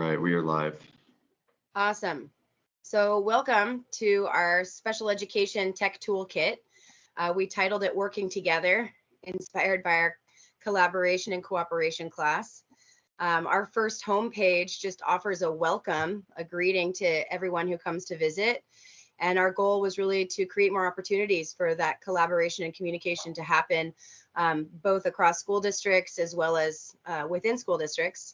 right, we are live. Awesome. So welcome to our special education tech toolkit. We titled it Working Together, inspired by our collaboration and cooperation class. Our first homepage just offers a welcome, a greeting to everyone who comes to visit. And our goal was really to create more opportunities for that collaboration and communication to happen, both across school districts as well as within school districts.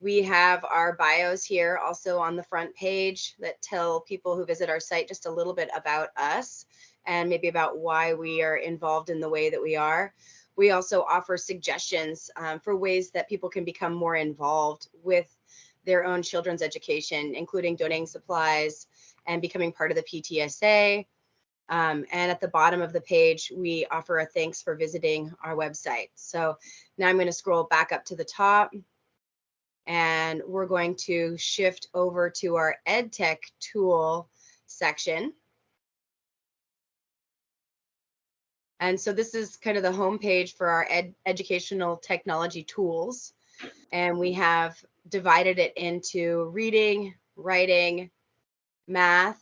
We have our bios here also on the front page that tell people who visit our site just a little bit about us and maybe about why we are involved in the way that we are. We also offer suggestions for ways that people can become more involved with their own children's education, including donating supplies and becoming part of the PTSA. And at the bottom of the page, we offer a thanks for visiting our website. So now I'm going to scroll back up to the top. And we're going to shift over to our EdTech tool section. And so this is kind of the homepage for our educational technology tools. And we have divided it into reading, writing, math,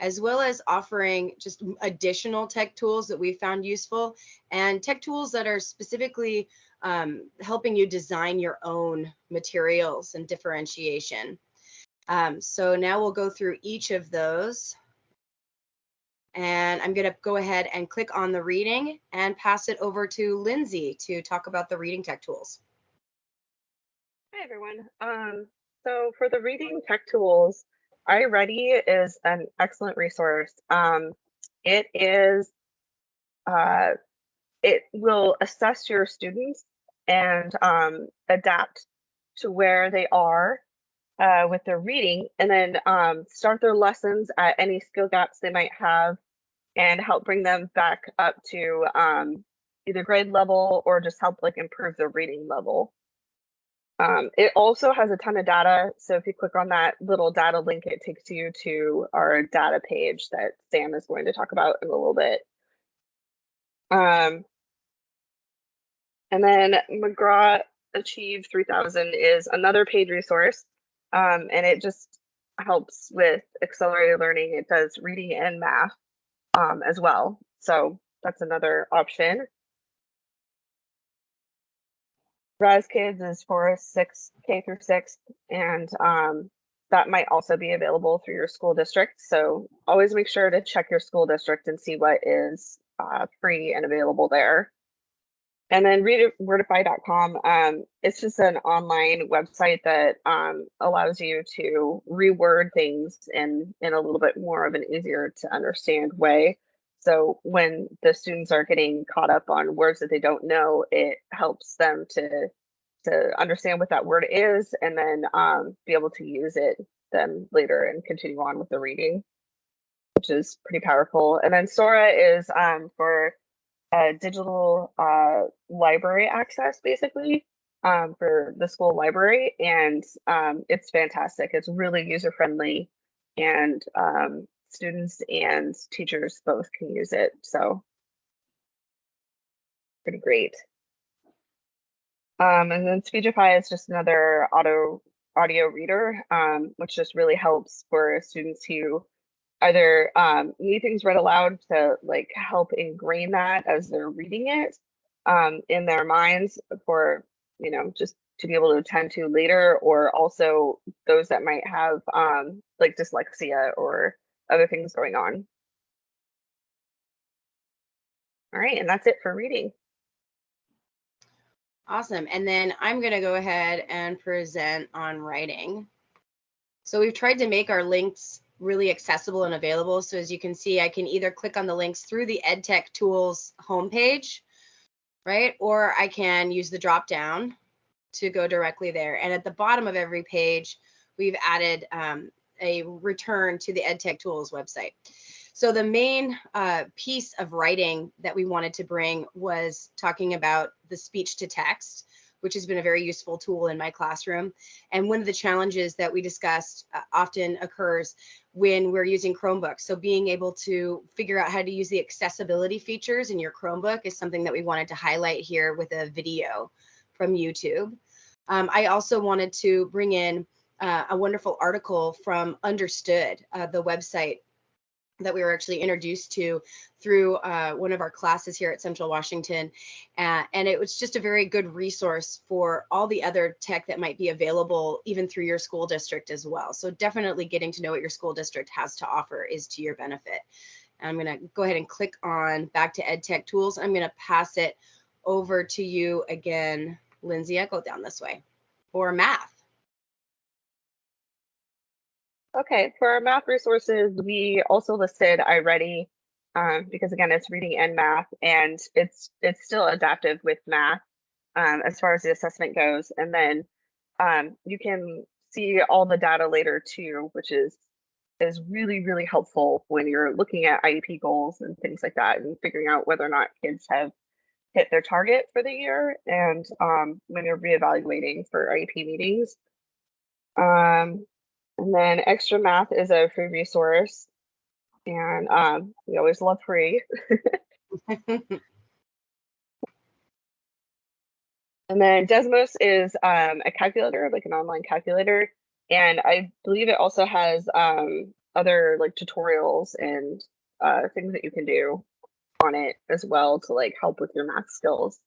as well as offering just additional tech tools that we found useful and tech tools that are specifically helping you design your own materials and differentiation. So now we'll go through each of those. And I'm going to go ahead and click on the reading and pass it over to Lindsay to talk about the reading tech tools. Hi, everyone. So for the reading tech tools, iReady is an excellent resource. It is, it will assess your students and adapt to where they are with their reading, and then start their lessons at any skill gaps they might have and help bring them back up to either grade level or just help like improve their reading level. It also has a ton of data. So if you click on that little data link, it takes you to our data page that Sam is going to talk about in a little bit. And then McGraw Achieve 3000 is another paid resource. And it just helps with accelerated learning. It does reading and math as well. So that's another option. Rise Kids is for K through 6, and that might also be available through your school district. So always make sure to check your school district and see what is free and available there. And then wordify.com, it's just an online website that allows you to reword things in a little bit more of an easier to understand way. So when the students are getting caught up on words that they don't know, it helps them to understand what that word is and then be able to use it then later and continue on with the reading, which is pretty powerful. And then Sora is for digital library access, basically, for the school library. And it's fantastic. It's really user-friendly, and students and teachers both can use it. So pretty great. And then Speechify is just another audio reader, which just really helps for students who either need things read aloud to like help ingrain that as they're reading it in their minds for, you know, just to be able to attend to later, or also those that might have like dyslexia or other things going on. All right, and that's it for reading. Awesome. And then I'm going to go ahead and present on writing. So we've tried to make our links really accessible and available. So as you can see, I can either click on the links through the EdTech Tools homepage, right? Or I can use the drop down to go directly there. And at the bottom of every page, we've added a return to the EdTech Tools website. So the main piece of writing that we wanted to bring was talking about the speech to text, which has been a very useful tool in my classroom. And one of the challenges that we discussed often occurs when we're using Chromebooks. So being able to figure out how to use the accessibility features in your Chromebook is something that we wanted to highlight here with a video from YouTube. I also wanted to bring in a wonderful article from Understood, the website that we were actually introduced to through one of our classes here at Central Washington. And it was just a very good resource for all the other tech that might be available even through your school district as well. So definitely getting to know what your school district has to offer is to your benefit. And I'm going to go ahead and click on back to EdTech Tools. I'm going to pass it over to you again, Lindsay. I go down this way for math. Okay, for our math resources, we also listed iReady because again, it's reading and math, and it's still adaptive with math as far as the assessment goes. And then you can see all the data later too, which is really, really helpful when you're looking at IEP goals and things like that and figuring out whether or not kids have hit their target for the year and when you're reevaluating for IEP meetings. And then Extra Math is a free resource, and we always love free. And then Desmos is a calculator, like an online calculator, and I believe it also has other like tutorials and things that you can do on it as well to like help with your math skills.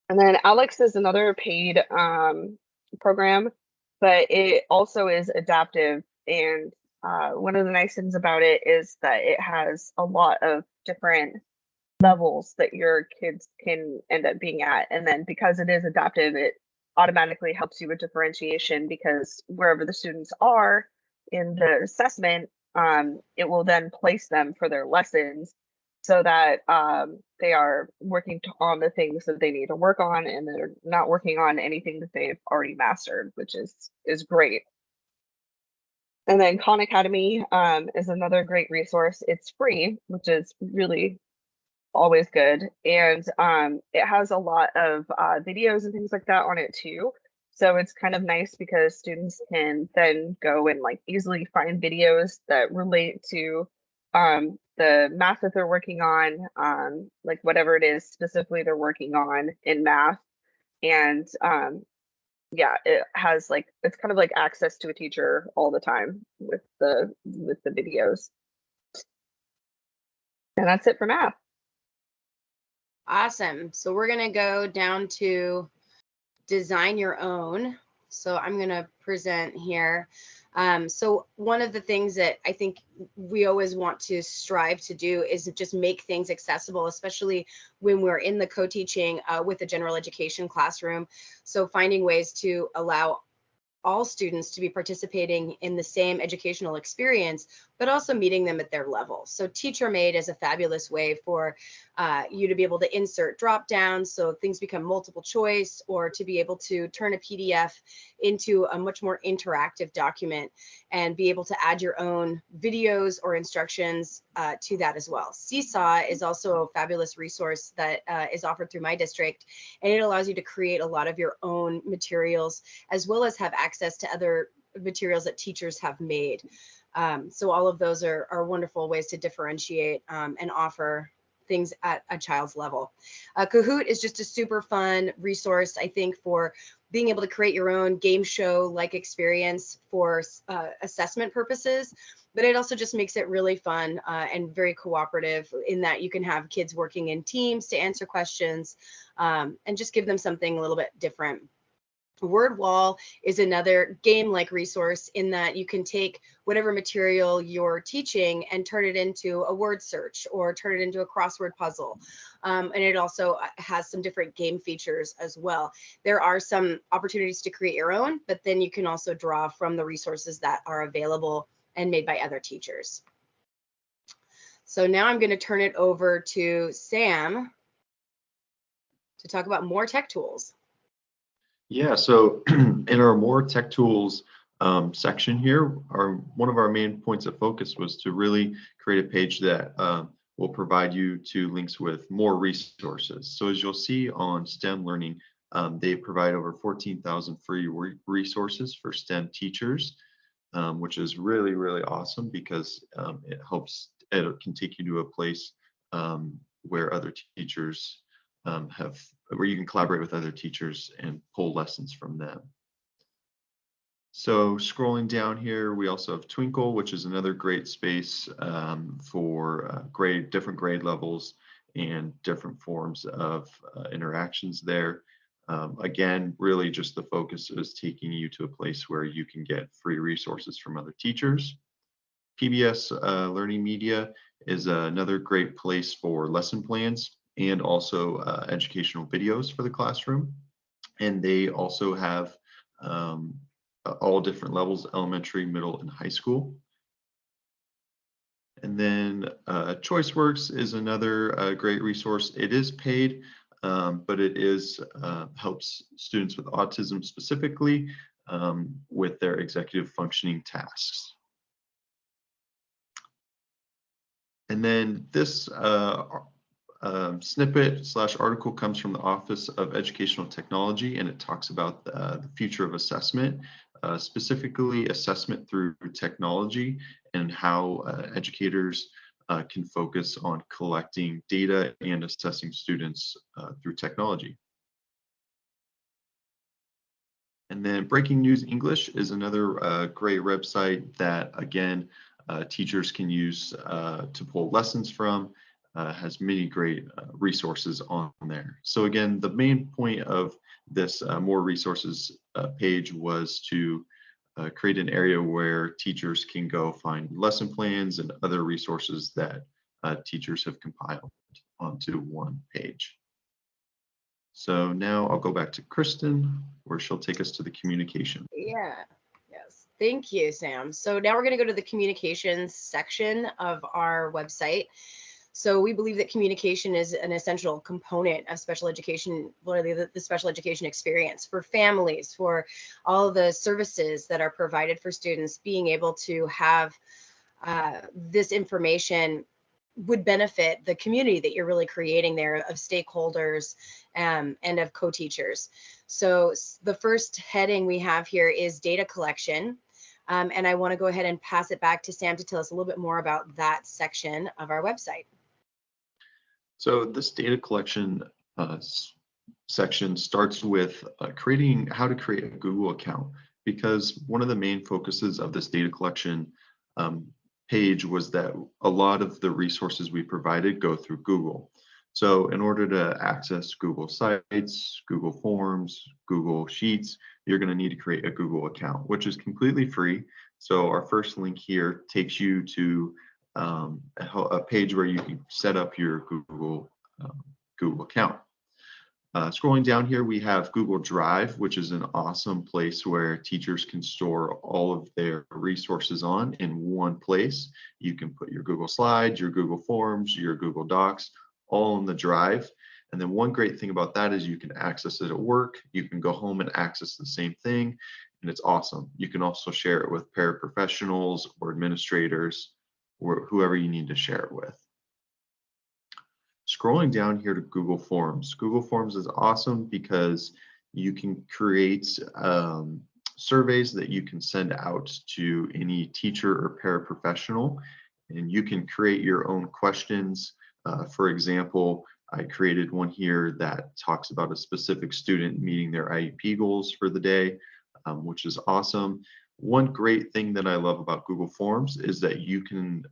And then Alex is another paid program, but it also is adaptive. And one of the nice things about it is that it has a lot of different levels that your kids can end up being at. And then because it is adaptive, it automatically helps you with differentiation because wherever the students are in the assessment, it will then place them for their lessons so that they are working on the things that they need to work on and they're not working on anything that they've already mastered, which is great. And then Khan Academy is another great resource. It's free, which is really always good. And it has a lot of videos and things like that on it too. So it's kind of nice because students can then go and like easily find videos that relate to the math that they're working on, like whatever it is specifically they're working on in math. And yeah, it has like, it's kind of like access to a teacher all the time with the videos. And that's it for math. Awesome. So we're going to go down to design your own. So I'm going to present here. So one of the things that I think we always want to strive to do is just make things accessible, especially when we're in the co-teaching with a general education classroom. So finding ways to allow all students to be participating in the same educational experience, but also meeting them at their level. So Teacher Made is a fabulous way for you to be able to insert drop downs so things become multiple choice, or to be able to turn a PDF into a much more interactive document and be able to add your own videos or instructions to that as well. Seesaw is also a fabulous resource that is offered through my district, and it allows you to create a lot of your own materials as well as have access to other materials that teachers have made. So all of those are wonderful ways to differentiate and offer things at a child's level. Kahoot is just a super fun resource, I think, for being able to create your own game show like experience for assessment purposes. But it also just makes it really fun and very cooperative in that you can have kids working in teams to answer questions and just give them something a little bit different. WordWall is another game-like resource in that you can take whatever material you're teaching and turn it into a word search or turn it into a crossword puzzle. And it also has some different game features as well. There are some opportunities to create your own, but then you can also draw from the resources that are available and made by other teachers. So now I'm going to turn it over to Sam to talk about more tech tools. Yeah, so in our more tech tools section here, one of our main points of focus was to really create a page that will provide you to links with more resources. So as you'll see on STEM Learning, they provide over 14,000 free resources for STEM teachers, which is really, really awesome because it can take you to a place where other teachers have where you can collaborate with other teachers and pull lessons from them. So scrolling down here, we also have Twinkle, which is another great space for different grade levels and different forms of interactions there. Again, really just the focus is taking you to a place where you can get free resources from other teachers. PBS Learning Media is another great place for lesson plans and also educational videos for the classroom. And they also have all different levels, elementary, middle, and high school. And then ChoiceWorks is another great resource. It is paid, but it is helps students with autism specifically with their executive functioning tasks. And then this snippet / article comes from the Office of Educational Technology, and it talks about the future of assessment, specifically assessment through technology and how educators can focus on collecting data and assessing students through technology. And then Breaking News English is another great website that, again, teachers can use to pull lessons from. Has many great resources on there. So again, the main point of this more resources page was to create an area where teachers can go find lesson plans and other resources that teachers have compiled onto one page. So now I'll go back to Kristen, where she'll take us to the communication. Yeah. Yes. Thank you, Sam. So now we're going to go to the communications section of our website. So we believe that communication is an essential component of special education, the special education experience for families, for all the services that are provided for students. Being able to have this information would benefit the community that you're really creating there of stakeholders and of co-teachers. So the first heading we have here is data collection. And I want to go ahead and pass it back to Sam to tell us a little bit more about that section of our website. So this data collection section starts with creating how to create a Google account, because one of the main focuses of this data collection page was that a lot of the resources we provided go through Google. So in order to access Google Sites, Google Forms, Google Sheets, you're going to need to create a Google account, which is completely free. So our first link here takes you to a page where you can set up your Google account. Scrolling down here, we have Google Drive, which is an awesome place where teachers can store all of their resources on in one place. You can put your Google Slides, your Google Forms, your Google Docs, all in the Drive. And then one great thing about that is you can access it at work. You can go home and access the same thing, and it's awesome. You can also share it with paraprofessionals or administrators or whoever you need to share it with. Scrolling down here to Google Forms. Google Forms is awesome because you can create surveys that you can send out to any teacher or paraprofessional, and you can create your own questions. For example, I created one here that talks about a specific student meeting their IEP goals for the day, which is awesome. One great thing that I love about Google Forms is that you can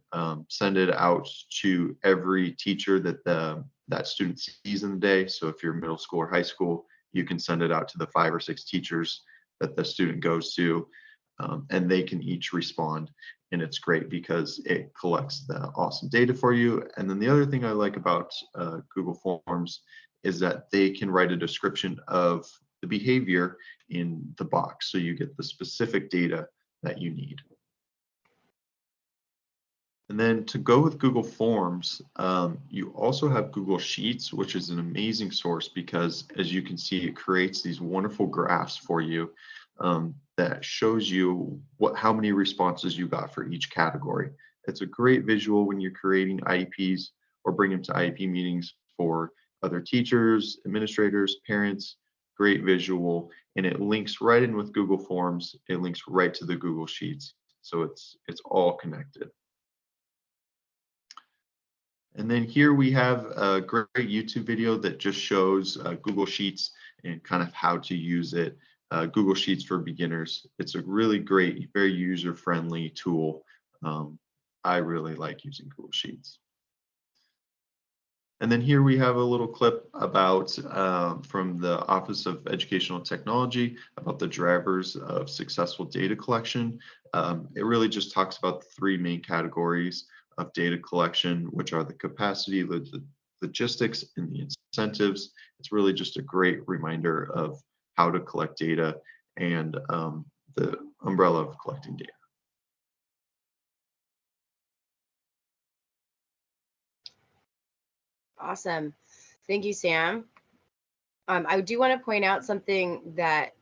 send it out to every teacher that that student sees in the day. So if you're middle school or high school, you can send it out to the 5 or 6 teachers that the student goes to, and they can each respond. And it's great because it collects the awesome data for you. And then the other thing I like about Google Forms is that they can write a description of the behavior in the box, so you get the specific data that you need. And then to go with Google Forms, you also have Google Sheets, which is an amazing source because, as you can see, it creates these wonderful graphs for you that shows you how many responses you got for each category. It's a great visual when you're creating IEPs or bring them to IEP meetings for other teachers, administrators, parents. Great visual, and it links right in with Google Forms. It links right to the Google Sheets, so it's all connected. And then here we have a great YouTube video that just shows Google Sheets and kind of how to use it. Google Sheets for beginners. It's a really great, very user-friendly tool. I really like using Google Sheets. And then here we have a little clip about from the Office of Educational Technology about the drivers of successful data collection. It really just talks about the three main categories of data collection, which are the capacity, the logistics, and the incentives. It's really just a great reminder of how to collect data and the umbrella of collecting data. Awesome. Thank you, Sam. I do want to point out something that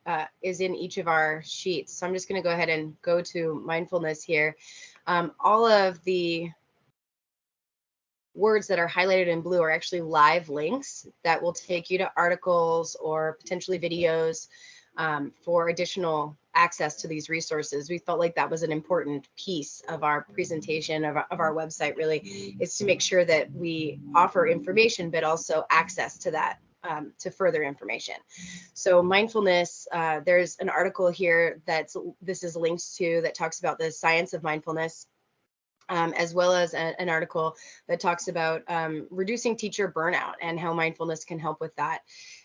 is in each of our sheets. So I'm just going to go ahead and go to mindfulness here. All of the words that are highlighted in blue are actually live links that will take you to articles or potentially videos for additional access to these resources. We felt like that was an important piece of our presentation of our website, really, is to make sure that we offer information, but also access to that, to further information. So mindfulness, there's an article here this is linked to that talks about the science of mindfulness. As well as an article that talks about reducing teacher burnout and how mindfulness can help with that.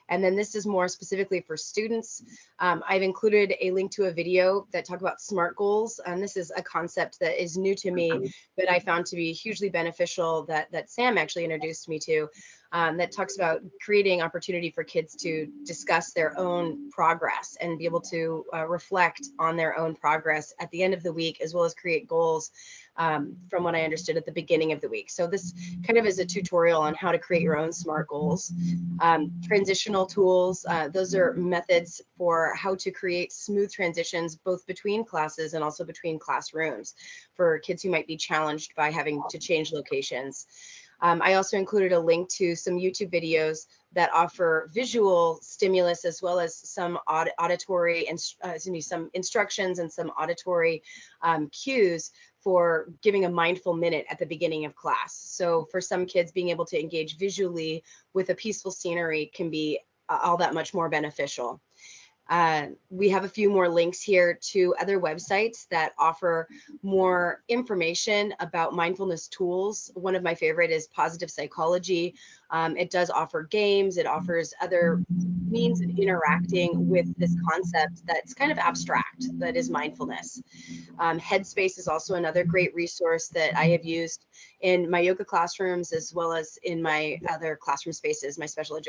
And then this is more specifically for students. I've included a link to a video that talk about SMART goals. And this is a concept that is new to me, but I found to be hugely beneficial that Sam actually introduced me to. That talks about creating opportunity for kids to discuss their own progress and be able to reflect on their own progress at the end of the week, as well as create goals from what I understood at the beginning of the week. So this kind of is a tutorial on how to create your own SMART goals. Transitional tools, those are methods for how to create smooth transitions both between classes and also between classrooms for kids who might be challenged by having to change locations. I also included a link to some YouTube videos that offer visual stimulus as well as some auditory and some instructions and some auditory cues for giving a mindful minute at the beginning of class. So for some kids, being able to engage visually with a peaceful scenery can be all that much more beneficial. We have a few more links here to other websites that offer more information about mindfulness tools. One of my favorite is Positive Psychology. It does offer games. It offers other means of interacting with this concept that's kind of abstract, that is mindfulness. Headspace is also another great resource that I have used in my yoga classrooms as well as in my other classroom spaces, my special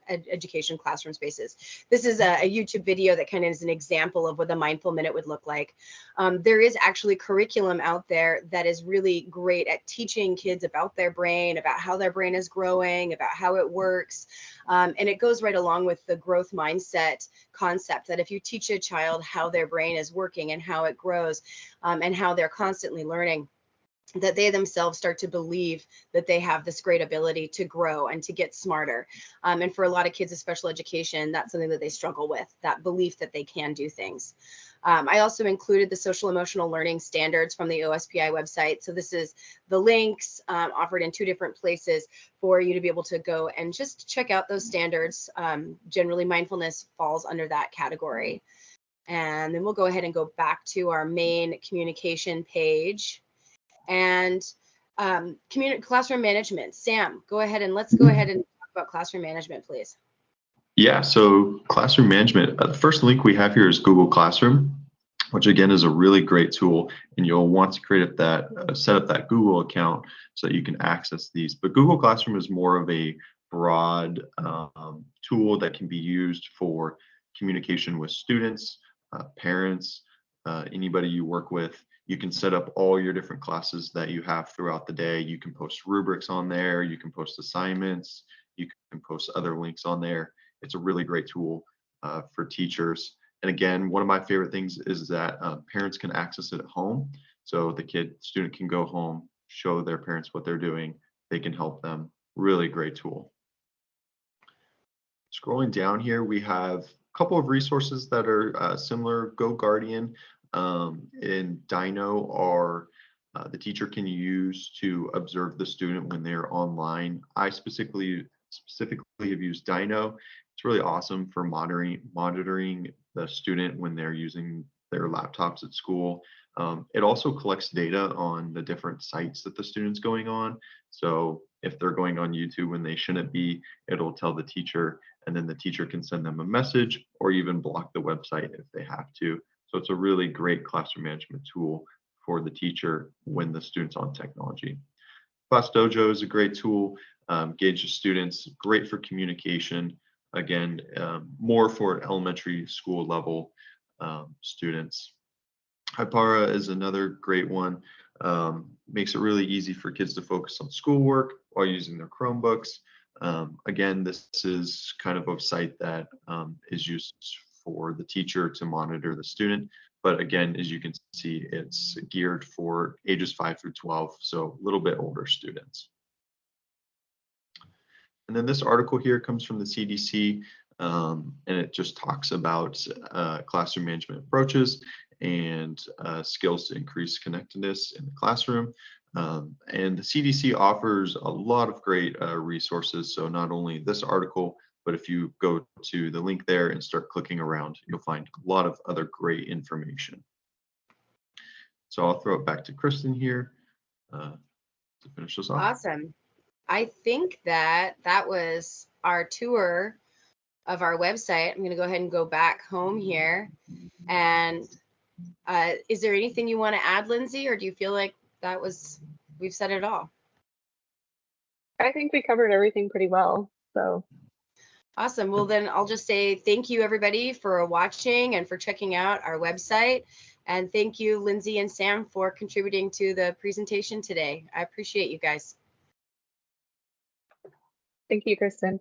education classroom spaces. This is a YouTube video that kind of is an example of what the mindful minute would look like. There is actually curriculum out there that is really great at teaching kids about their brain, about how their brain is growing, about how it works. And it goes right along with the growth mindset concept that if you teach a child how their brain is working and how it grows and how they're constantly learning, that they themselves start to believe that they have this great ability to grow and to get smarter. And for a lot of kids with special education, that's something that they struggle with, that belief that they can do things. I also included the social emotional learning standards from the OSPI website. So this is the links offered in 2 different places for you to be able to go and just check out those standards. Generally, mindfulness falls under that category. And then we'll go ahead and go back to our main communication page. And classroom management. Sam, go ahead and let's go ahead and talk about classroom management, please. Yeah, so classroom management, the first link we have here is Google Classroom, which again is a really great tool, and you'll want to create that, set up that Google account so that you can access these. But Google Classroom is more of a broad tool that can be used for communication with students, parents, anybody you work with. You can set up all your different classes that you have throughout the day. You can post rubrics on there, you can post assignments, you can post other links on there. It's a really great tool for teachers. And again, one of my favorite things is that parents can access it at home. So the student can go home, show their parents what they're doing. They can help them. Really great tool. Scrolling down here, we have a couple of resources that are similar. GoGuardian and Dino are the teacher can use to observe the student when they're online. I specifically have used Dino. It's really awesome for monitoring the student when they're using their laptops at school. It also collects data on the different sites that the student's going on. So if they're going on YouTube when they shouldn't be, it'll tell the teacher, and then the teacher can send them a message or even block the website if they have to. So it's a really great classroom management tool for the teacher when the student's on technology. Class Dojo is a great tool, gauges students, great for communication. Again, more for elementary school level students. Hypara is another great one. Makes it really easy for kids to focus on schoolwork while using their Chromebooks. Again, this is kind of a site that is used for the teacher to monitor the student. But again, as you can see, it's geared for ages 5 through 12, so a little bit older students. And then this article here comes from the CDC, and it just talks about classroom management approaches and skills to increase connectedness in the classroom. And the CDC offers a lot of great resources. So not only this article, but if you go to the link there and start clicking around, you'll find a lot of other great information. So I'll throw it back to Kristen here to finish this off. Awesome. I think that was our tour of our website. I'm going to go ahead and go back home here. And is there anything you want to add, Lindsay, or do you feel like we've said it all? I think we covered everything pretty well. So awesome. Well, then I'll just say thank you, everybody, for watching and for checking out our website. And thank you, Lindsay and Sam, for contributing to the presentation today. I appreciate you guys. thank you, Kristen.